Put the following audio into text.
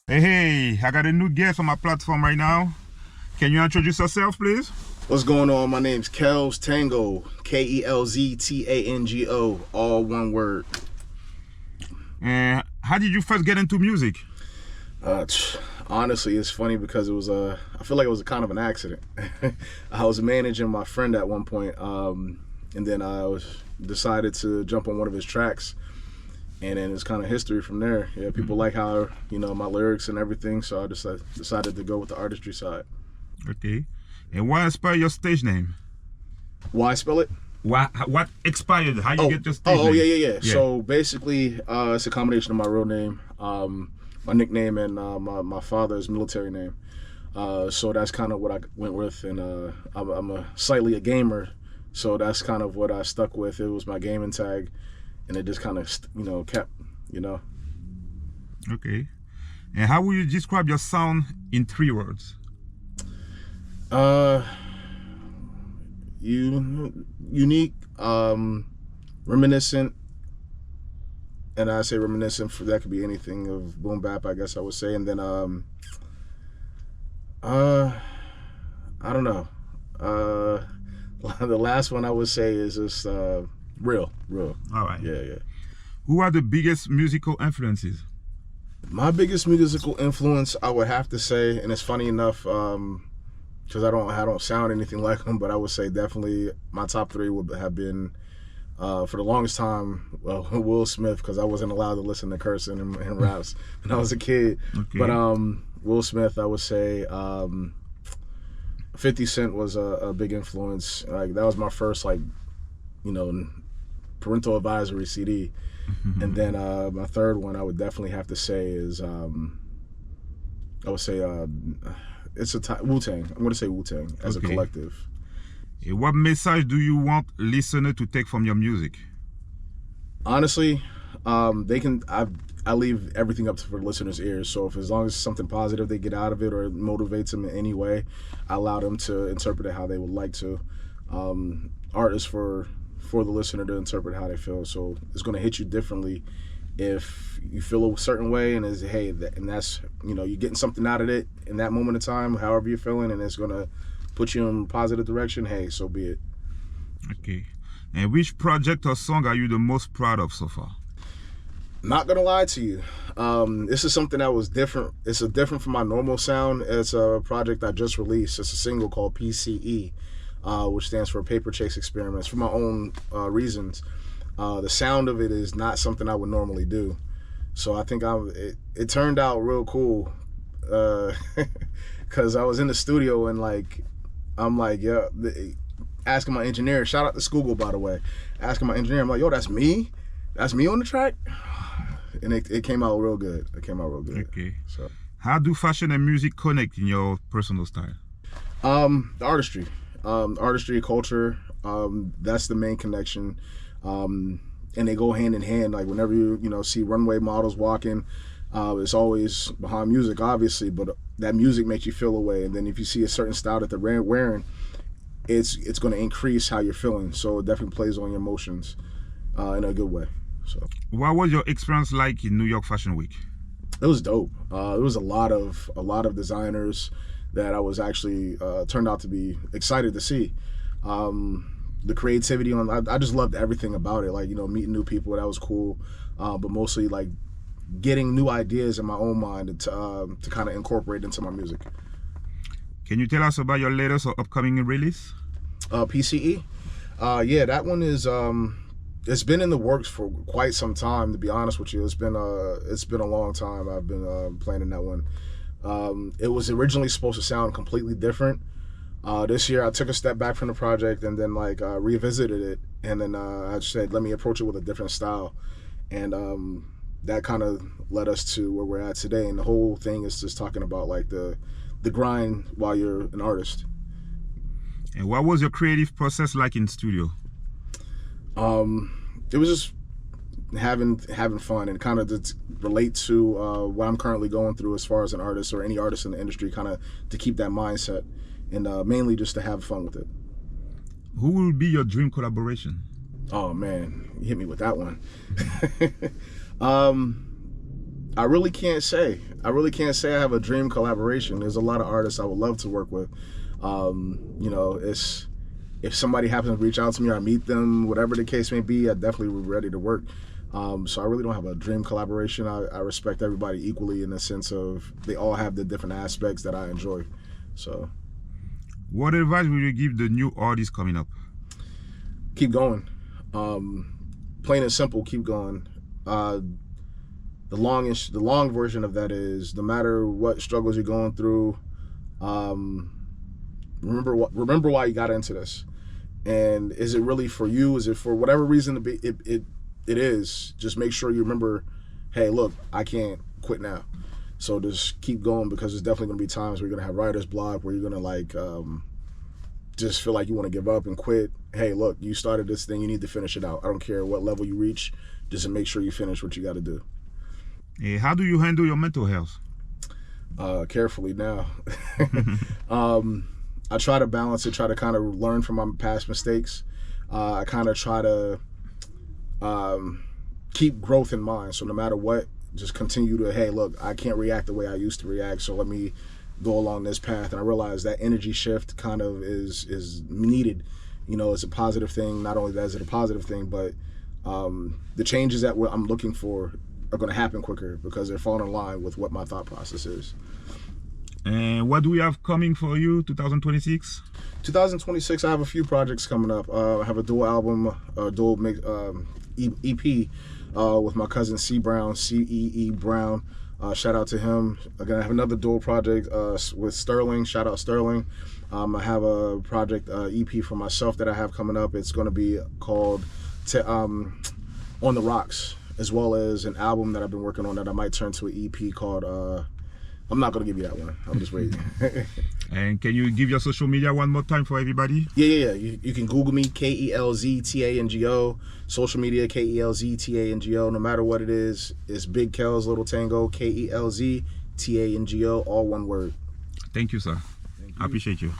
Hey, I got a new guest on my platform right now. Can you introduce yourself, please? What's going on? My name's KELZtango, KELZtango, all one word. And how did you first get into music? Honestly, it's funny because it was I feel like it was a kind of an accident. I was managing my friend at one point, and then decided to jump on one of his tracks, and then it's kind of history from there. Yeah, people like how my lyrics and everything, so I decided to go with the artistry side. Okay. And what inspired your stage name? Why spell it? What expired? How you get your stage name? Oh, yeah. So basically, it's a combination of my real name, my nickname, and my father's military name. So that's kind of what I went with, and I'm slightly a gamer, so that's kind of what I stuck with. It was my gaming tag, and it just kind of kept. Okay. And how would you describe your sound in 3 words? Unique, reminiscent, and I say reminiscent for that could be anything of boom bap, I guess I would say, and then I don't know. The last one I would say is just real. All right. Yeah. Who are the biggest musical influences? My biggest musical influence, I would have to say, and it's funny enough, because I don't sound anything like them, but I would say definitely my top 3 would have been, for the longest time, Will Smith, because I wasn't allowed to listen to cursing and raps when I was a kid. Okay. But Will Smith, I would say, 50 Cent was a big influence. Like that was my first parental advisory CD. And then my third one I would definitely have to say is it's Wu-Tang. I'm going to say Wu-Tang as a collective. What message do you want listeners to take from your music? Honestly, I leave everything up for the listeners' ears. So as long as it's something positive they get out of it or it motivates them in any way, I allow them to interpret it how they would like to. Art is for the listener to interpret how they feel. So it's going to hit you differently if you feel a certain way, and that's you're getting something out of it in that moment of time, however you're feeling, and it's going to put you in a positive direction. Hey, so be it. Okay. And which project or song are you the most proud of so far? Not gonna lie to you, this is something that was different. It's different from my normal sound. It's a project I just released. It's a single called PCE, which stands for Paper Chase Experiments, for my own reasons. The sound of it is not something I would normally do, so I think it turned out real cool, because I was in the studio and asking my engineer, shout out to Google, by the way, asking my engineer, I'm like, yo, that's me on the track, and it came out real good. Okay. So how do fashion and music connect in your personal style? The artistry, culture, that's the main connection. And they go hand in hand. Like whenever you see runway models walking, it's always behind music, obviously, but that music makes you feel a way. And then if you see a certain style that they're wearing, it's going to increase how you're feeling. So it definitely plays on your emotions in a good way. So what was your experience like in New York Fashion Week? It was dope. There was a lot of designers that I was actually turned out to be excited to see. The creativity I just loved everything about it. Like meeting new people, that was cool. But mostly like getting new ideas in my own mind to kind of incorporate into my music. Can you tell us about your latest or upcoming release? PCE. Yeah, that one is. It's been in the works for quite some time. To be honest with you, it's been a long time. I've been planning that one. It was originally supposed to sound completely different. This year I took a step back from the project and then revisited it, and then I said, let me approach it with a different style, and that kind of led us to where we're at today. And the whole thing is just talking about like the grind while you're an artist. And what was your creative process like in studio? It was just having fun and kind of to relate to what I'm currently going through as far as an artist or any artist in the industry, kind of to keep that mindset, and mainly just to have fun with it. Who will be your dream collaboration? Oh man, you hit me with that one. I really can't say. I have a dream collaboration. There's a lot of artists I would love to work with. You know, if somebody happens to reach out to me or I meet them, whatever the case may be, I definitely would be ready to work. So I really don't have a dream collaboration. I respect everybody equally in the sense of they all have the different aspects that I enjoy. So, what advice would you give the new artists coming up? Keep going. Plain and simple, keep going. The long version of that is, no matter what struggles you're going through, remember why you got into this, and is it really for you? Is it for whatever reason it is? Just make sure you remember, hey, look, I can't quit now. So just keep going, because there's definitely gonna be times where you're gonna have writer's block, where you're gonna like just feel like you want to give up and quit. Hey, look, you started this thing, you need to finish it out. I don't care what level you reach, just make sure you finish what you got to do. How do you handle your mental health? Carefully now. I try to balance it, try to kind of learn from my past mistakes. I kind of try to keep growth in mind. So no matter what, just continue to, hey, look, I can't react the way I used to react, so let me go along this path. And I realize that energy shift kind of is needed. You know, it's a positive thing. Not only that is it a positive thing, but the changes that I'm looking for are going to happen quicker because they're falling in line with what my thought process is. And what do we have coming for you 2026? 2026, I have a few projects coming up. I have a dual album, dual mix, EP with my cousin C Brown, C-E-E Brown. Shout out to him. Again, I have another dual project with Sterling. Shout out Sterling. I have a project EP for myself that I have coming up. It's going to be called On the Rocks, as well as an album that I've been working on that I might turn to an EP called I'm not going to give you that one. I'm just waiting. And can you give your social media one more time for everybody? Yeah. You can Google me, KELZtango. Social media, KELZtango. No matter what it is, it's Big Kelz, Little Tango, KELZtango, all one word. Thank you, sir. Thank you. I appreciate you.